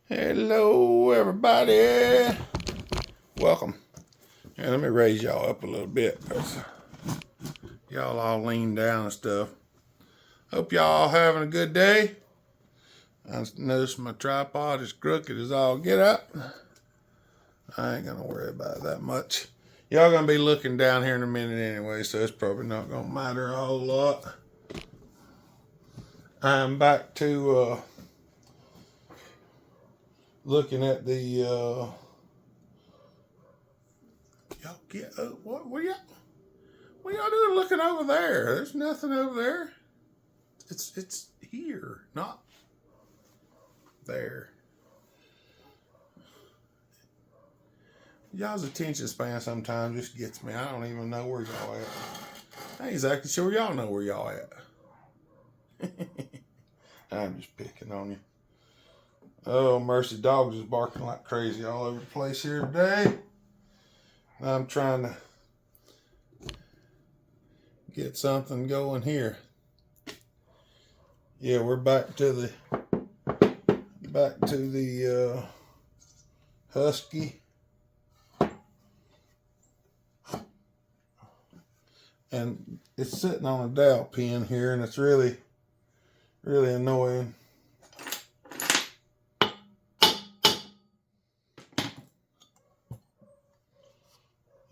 Hello, everybody. Welcome. And let me raise y'all up a little bit because y'all all lean down and stuff. Hope y'all having a good day. I noticed my tripod is crooked as all get up. I ain't gonna worry about it that much. Y'all gonna be looking down here in a minute anyway, so it's probably not gonna matter a whole lot. I'm back to looking at the y'all get what y'all doing looking over there? There's nothing over there. It's here, not there. Y'all's attention span sometimes just gets me. I don't even know where y'all at. I ain't exactly sure y'all know where y'all at. I'm just picking on you. Oh, mercy, dogs is barking like crazy all over the place here today. I'm trying to get something going here. Yeah, we're back to the Husky. And it's sitting on a dowel pin here, and it's really annoying.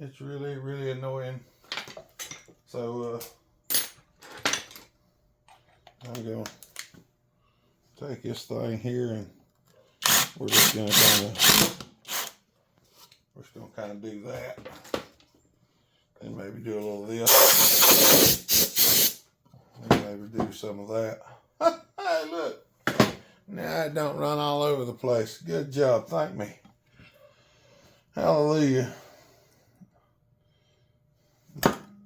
It's really annoying. So I'm going to take this thing here, and we're just going to kind of do that. And maybe do a little of this. And maybe do some of that. Hey, look. Now it don't run all over the place. Good job. Thank me. Hallelujah.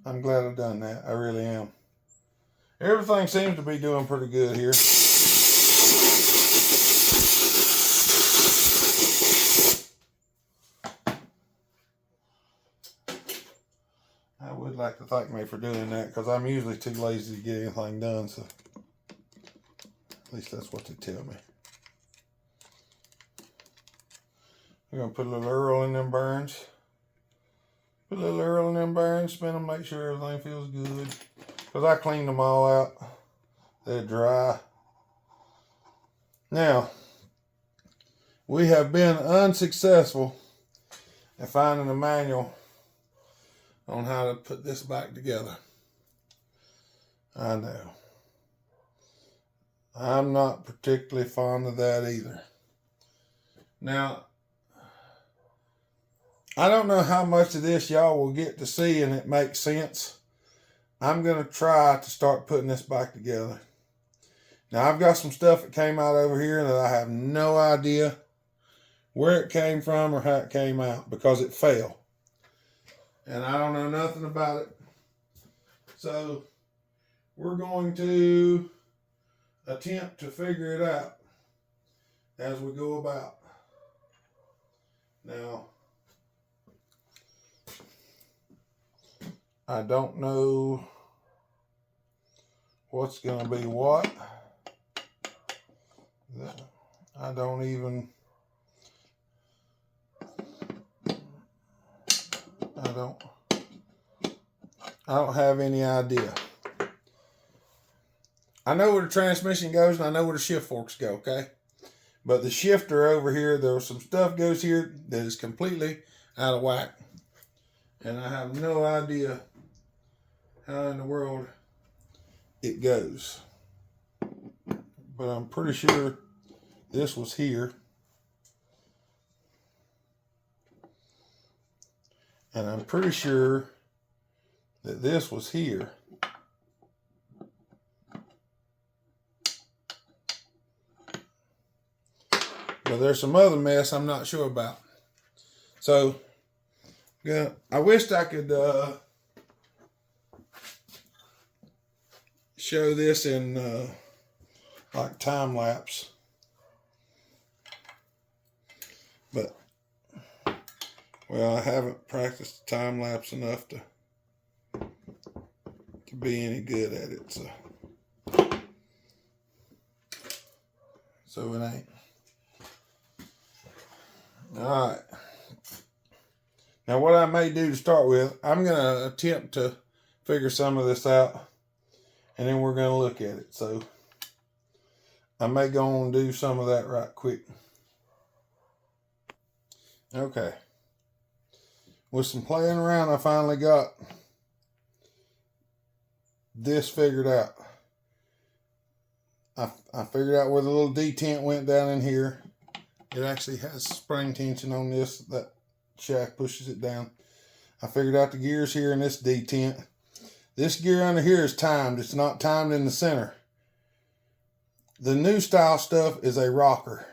I'm glad I've done that. I really am. Everything seems to be doing pretty good here. I would like to thank me for doing that because I'm usually too lazy to get anything done. So at least that's what they tell me. I'm going to put a little Earl in them burns. Put a little Earl in them burns, spin them, make sure everything feels good. Because I cleaned them all out. They're dry. Now, we have been unsuccessful in finding a manual on how to put this back together. I know. I'm not particularly fond of that either. Now, I don't know how much of this y'all will get to see and it makes sense. I'm going to try to start putting this back together. Now, I've got some stuff that came out over here that I have no idea where it came from or how it came out because it fell. And I don't know nothing about it. So, we're going to attempt to figure it out as we go about. Now, I don't know what's going to be what. I don't have any idea. I know where the transmission goes and I know where the shift forks go, okay? But the shifter over here, there was some stuff goes here that is completely out of whack. And I have no idea how in the world it goes. But I'm pretty sure this was here. And I'm pretty sure that this was here. But there's some other mess I'm not sure about. So, yeah, I wished I could show this in like time lapse. But, well, I haven't practiced time lapse enough to be any good at it. So it ain't. All right. Now what I may do to start with, I'm going to attempt to figure some of this out, and then we're going to look at it. So I may go on and do some of that right quick. Okay. With some playing around, I finally got this figured out. I figured out where the little detent went down in here. It actually has spring tension on this. That shaft pushes it down. I figured out the gears here in this detent. This gear under here is timed. It's not timed in the center. The new style stuff is a rocker.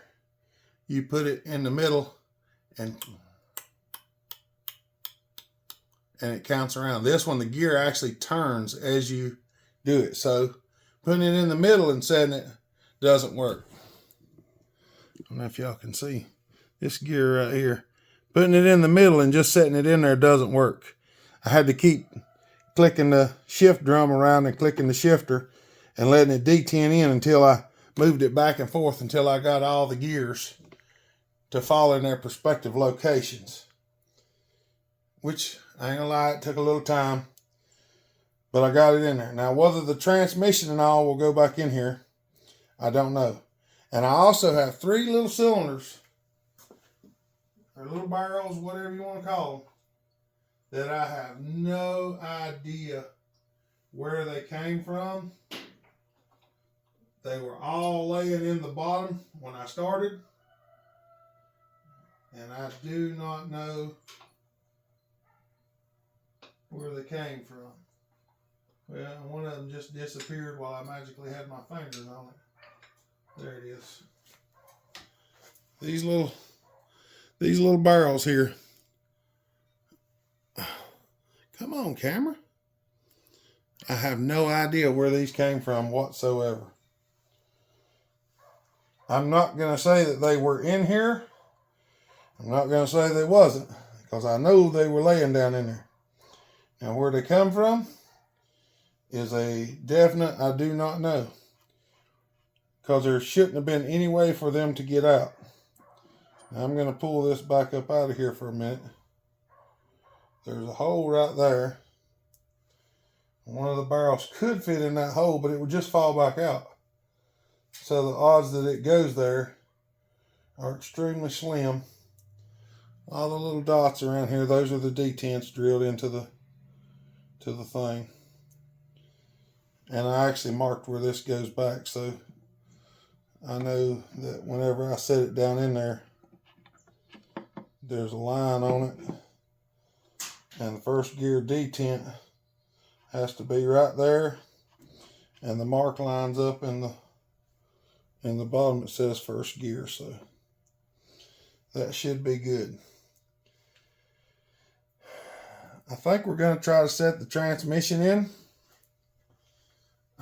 You put it in the middle and it counts around. This one, the gear actually turns as you do it. So putting it in the middle and setting it doesn't work. I don't know if y'all can see this gear right here. Putting it in the middle and just setting it in there doesn't work. I had to keep clicking the shift drum around and clicking the shifter and letting it detent in until I moved it back and forth until I got all the gears to fall in their respective locations. Which, I ain't gonna lie, it took a little time, but I got it in there. Now, whether the transmission and all will go back in here, I don't know. And I also have 3 little cylinders, or little barrels, whatever you want to call them, that I have no idea where they came from. They were all laying in the bottom when I started, and I do not know where they came from. Well, one of them just disappeared while I magically had my fingers on it. There it is. These little barrels here. Come on, camera. I have no idea where these came from whatsoever. I'm not going to say that they were in here. I'm not going to say they wasn't, because I know they were laying down in there. Now, where they come from is a definite I do not know, because there shouldn't have been any way for them to get out. Now, I'm going to pull this back up out of here for a minute. There's a hole right there. One of the barrels could fit in that hole, but it would just fall back out. So the odds that it goes there are extremely slim. All the little dots around here, those are the detents drilled into the thing. And I actually marked where this goes back, so I know that whenever I set it down in there, there's a line on it. And the first gear detent has to be right there. And the mark lines up in the bottom. It says first gear, so that should be good. I think we're going to try to set the transmission in.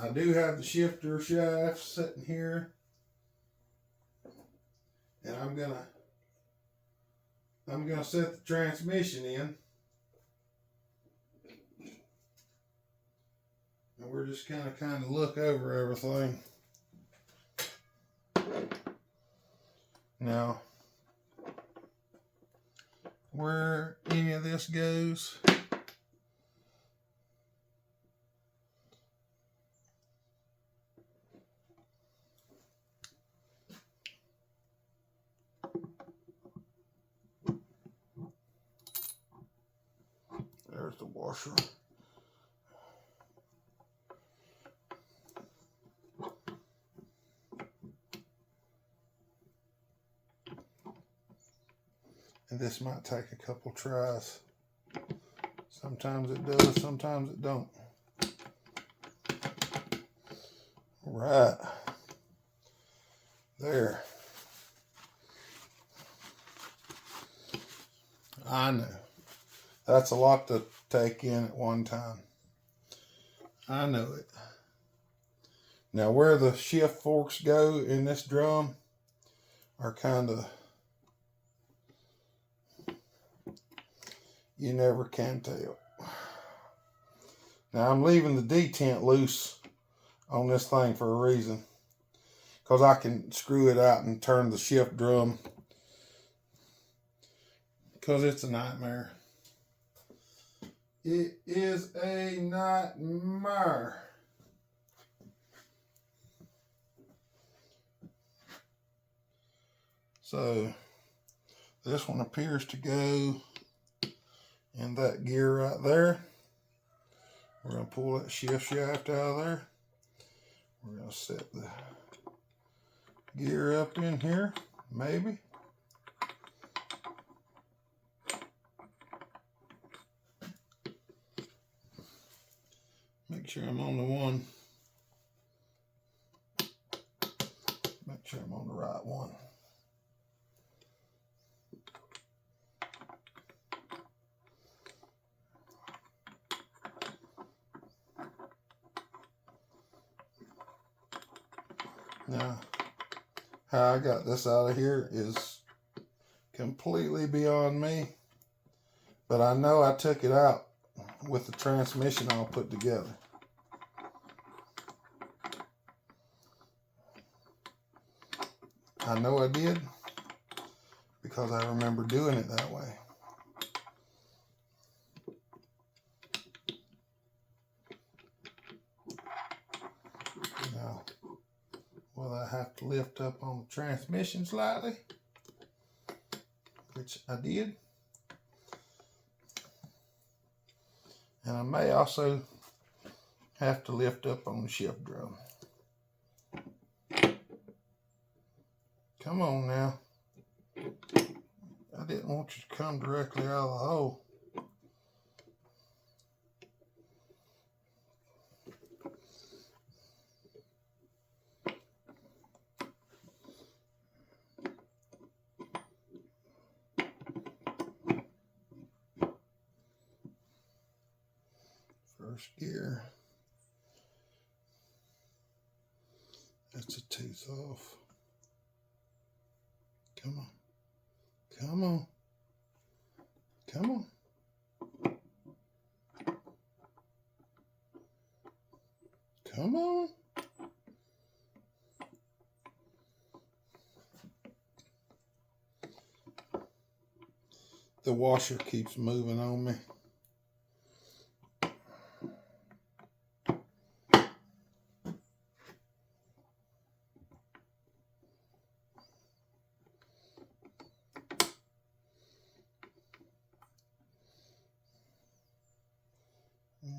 I do have the shifter shaft sitting here, and I'm gonna set the transmission in, and we're just kind of look over everything. Now, where any of this goes, there's the washer. And this might take a couple tries. Sometimes it does, sometimes it don't. All right. There. I know. That's a lot to take in at one time. I know it. Now, where the shift forks go in this drum are kind of, you never can tell. Now, I'm leaving the detent loose on this thing for a reason, because I can screw it out and turn the shift drum because it's a nightmare. It is a nightmare. So this one appears to go in that gear right there. We're going to pull that shift shaft out of there. We're going to set the gear up in here, maybe. Make sure I'm on the one. Make sure I'm on the right one. Now, how I got this out of here is completely beyond me, but I know I took it out with the transmission all put together. I know I did because I remember doing it that way. Now, will I have to lift up on the transmission slightly? Which I did. And I may also have to lift up on the shift drum. Come on now. I didn't want you to come directly out of the hole. First gear. That's a tooth off. Come on. Come on. Come on. Come on. The washer keeps moving on me.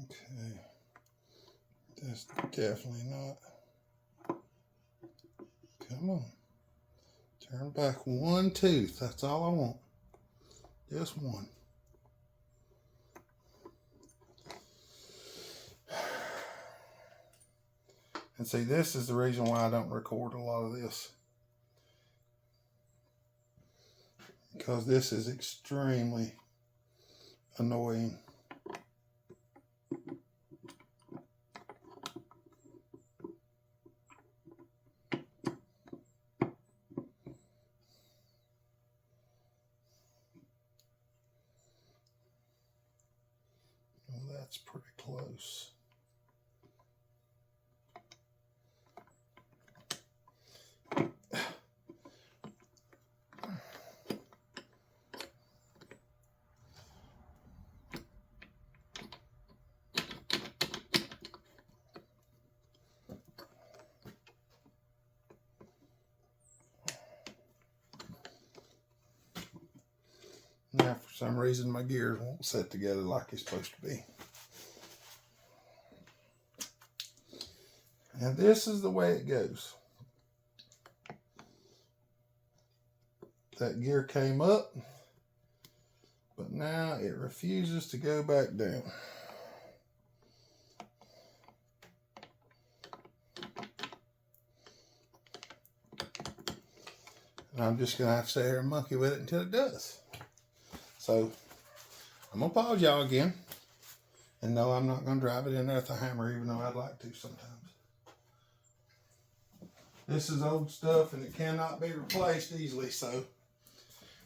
Okay, that's definitely not. Come on. Turn back one tooth. That's all I want. Just one. And see, this is the reason why I don't record a lot of this. Because this is extremely annoying. That's pretty close. Now, for some reason, my gears won't set together like it's supposed to be. And this is the way it goes. That gear came up, but now it refuses to go back down. And I'm just going to have to sit here and monkey with it until it does. So, I'm going to pause y'all again. And no, I'm not going to drive it in there with a hammer, even though I'd like to sometimes. This is old stuff and it cannot be replaced easily, so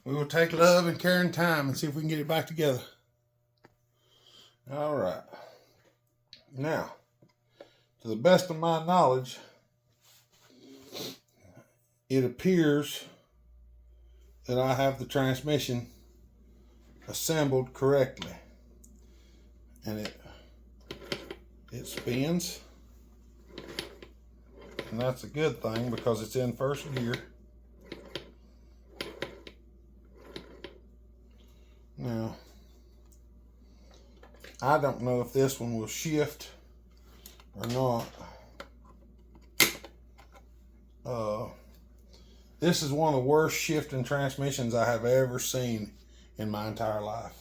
we will take love and care and time and see if we can get it back together. All right. Now, to the best of my knowledge, it appears that I have the transmission assembled correctly. And it spins. And that's a good thing because it's in first gear. Now, I don't know if this one will shift or not. This is one of the worst shifting transmissions I have ever seen in my entire life.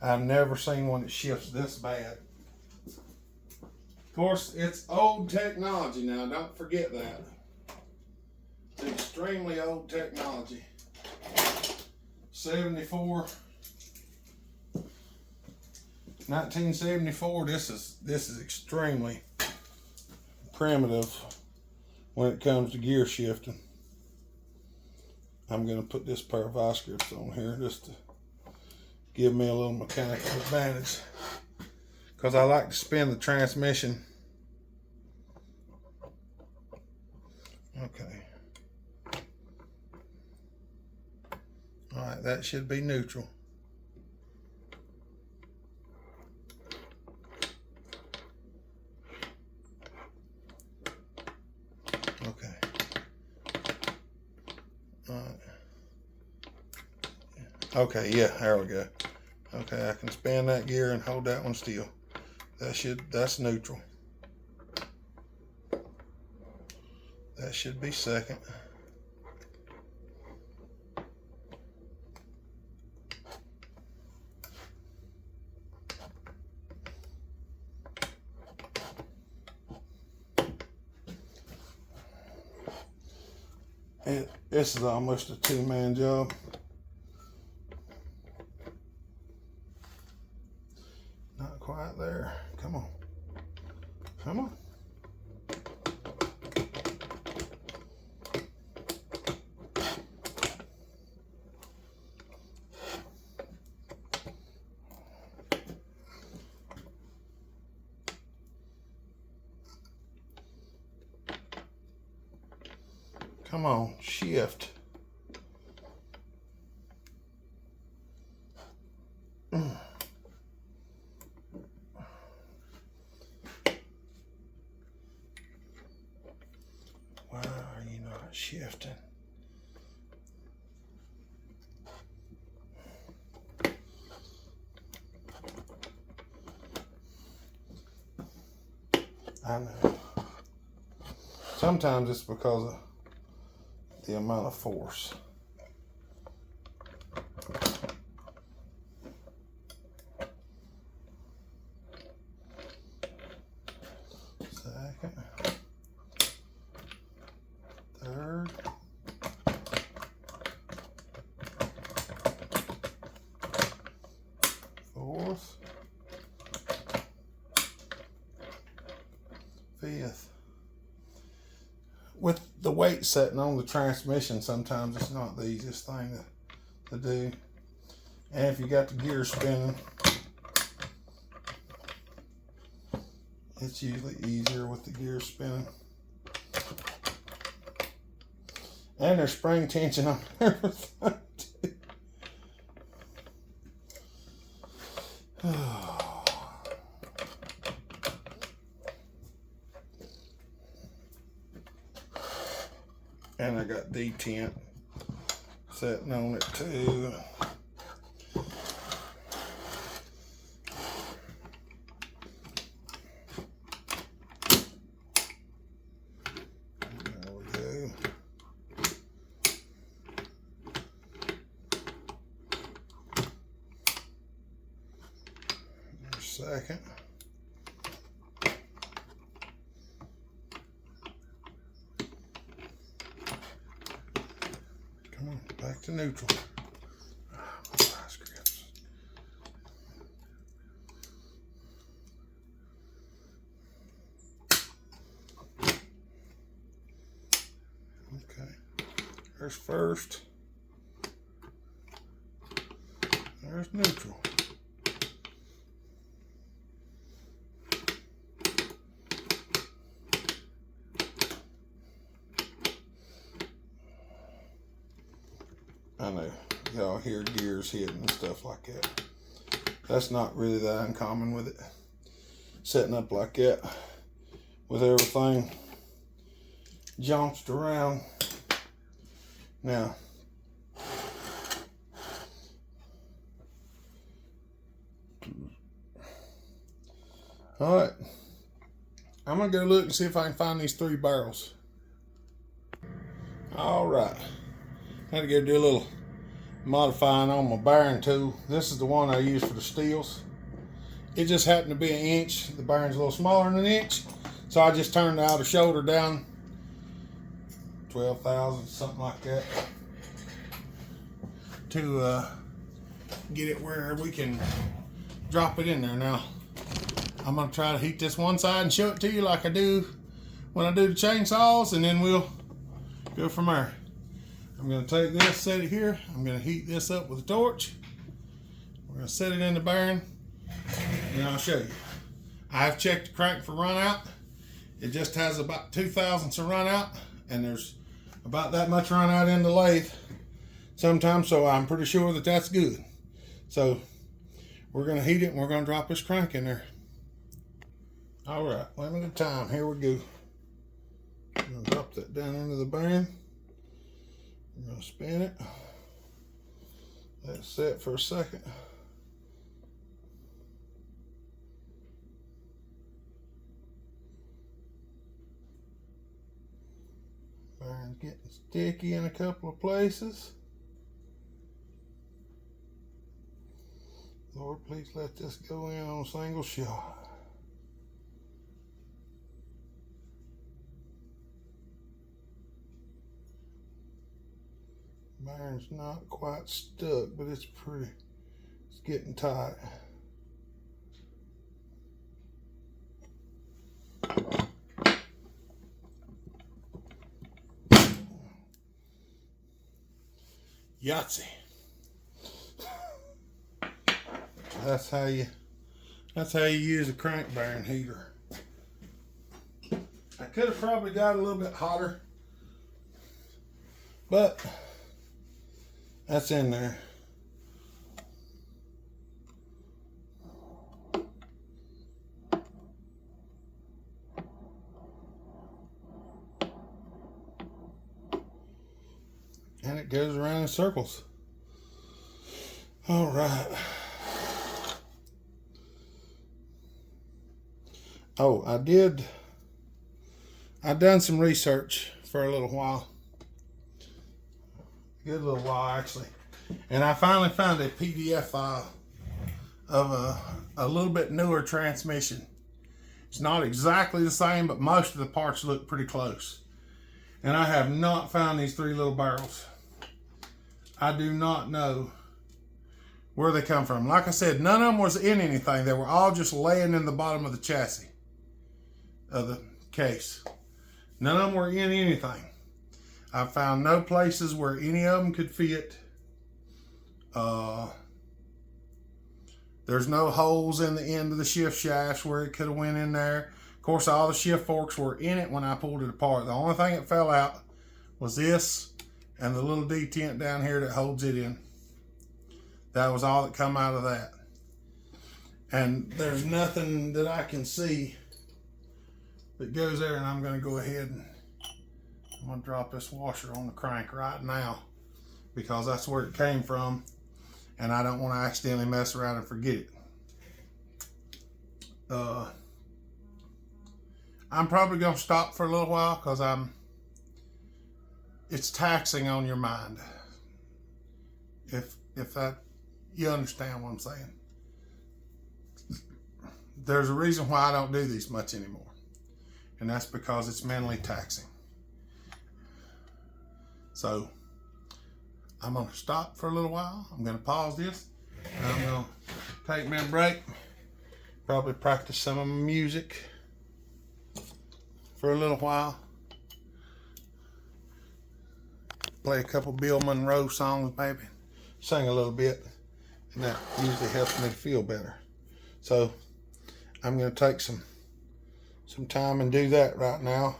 I've never seen one that shifts this bad. Of course, it's old technology now, don't forget that. It's extremely old technology. 1974, this is extremely primitive when it comes to gear shifting. I'm going to put this pair of vice grips on here just to give me a little mechanical advantage, because I like to spin the transmission. Okay. All right, that should be neutral. Okay. All right. Okay, yeah, there we go. Okay, I can spin that gear and hold that one still. That's neutral. That should be second. This is almost a two-man job. Not quite there. Come on. Come on. Come on, shift. Why are you not shifting? I know. Sometimes it's because of the amount of force. Second, third, fourth, fifth. With the weight setting on the transmission, sometimes it's not the easiest thing to do. And if you got the gear spinning, it's usually easier with the gear spinning. And there's spring tension on everything too. And I got detent setting on it too. There we go. There's second. Come on, back to neutral. My vice grips. Okay, there's first. There's neutral. I know, Y'all hear gears hitting and stuff like that. That's not really that uncommon with it. Setting up like that with everything jaunced around. Now, all right, I'm gonna go look and see if I can find these 3 barrels. All right, had to go do a little modifying on my bearing tool. This is the one I use for the steels. It just happened to be 1 inch. The bearing's a little smaller than 1 inch, so I just turned the outer shoulder down 12 thousandths, something like that, to get it where we can drop it in there. Now, I'm going to try to heat this one side and show it to you like I do when I do the chainsaws, and then we'll go from there. I'm going to take this, set it here. I'm going to heat this up with a torch. We're going to set it in the bearing, and I'll show you. I've checked the crank for run out. It just has about 2 thousandths of run out, and there's about that much run out in the lathe sometimes, so I'm pretty sure that that's good. So we're going to heat it, and we're going to drop this crank in there. All right, limited time. Here we go. I'm going to drop that down into the bearing. I'm going to spin it. Let it set for a second. Bearing's getting sticky in a couple of places. Lord, please let this go in on a single shot. Bearing's not quite stuck, but it's getting tight. Yahtzee. That's how you use a crank bearing heater. I could have probably got a little bit hotter, but that's in there. And it goes around in circles. All right. Oh, I've done some research for a little while. A good little while, actually. And I finally found a PDF file of a little bit newer transmission. It's not exactly the same, but most of the parts look pretty close. And I have not found these 3 little barrels. I do not know where they come from. Like I said, none of them was in anything. They were all just laying in the bottom of the chassis of the case. None of them were in anything. I found no places where any of them could fit. There's no holes in the end of the shift shafts where it could have went in there. Of course, all the shift forks were in it when I pulled it apart. The only thing that fell out was this and the little detent down here that holds it in. That was all that come out of that. And there's nothing that I can see that goes there, and I'm going to go ahead and I'm going to drop this washer on the crank right now because that's where it came from, and I don't want to accidentally mess around and forget it. I'm probably going to stop for a little while because it's taxing on your mind. If that, you understand what I'm saying. There's a reason why I don't do these much anymore, and that's because it's mentally taxing. So I'm going to stop for a little while. I'm going to pause this. I'm going to take me a break. Probably practice some of my music for a little while. Play a couple Bill Monroe songs, maybe. Sing a little bit. And that usually helps me feel better. So I'm going to take some time and do that right now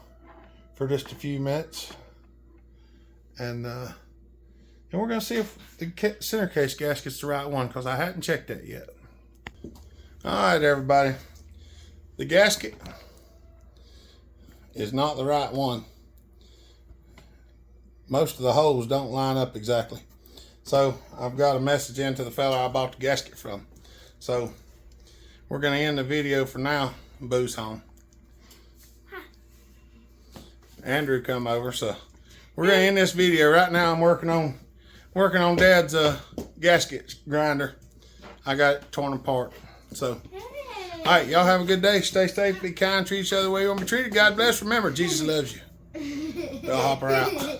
for just a few minutes. And And we're going to see if the center case gasket's the right one, because I hadn't checked that yet. Alright everybody, the gasket is not the right one. Most of the holes don't line up exactly. So I've got a message in to the fella I bought the gasket from. So we're going to end the video for now. Boo's home. Andrew come over, so we're going to end this video. Right now I'm working on Dad's gasket grinder. I got it torn apart. So all right, y'all have a good day. Stay safe, be kind, treat each other the way you want to be treated. God bless. Remember, Jesus loves you. They'll hop her out.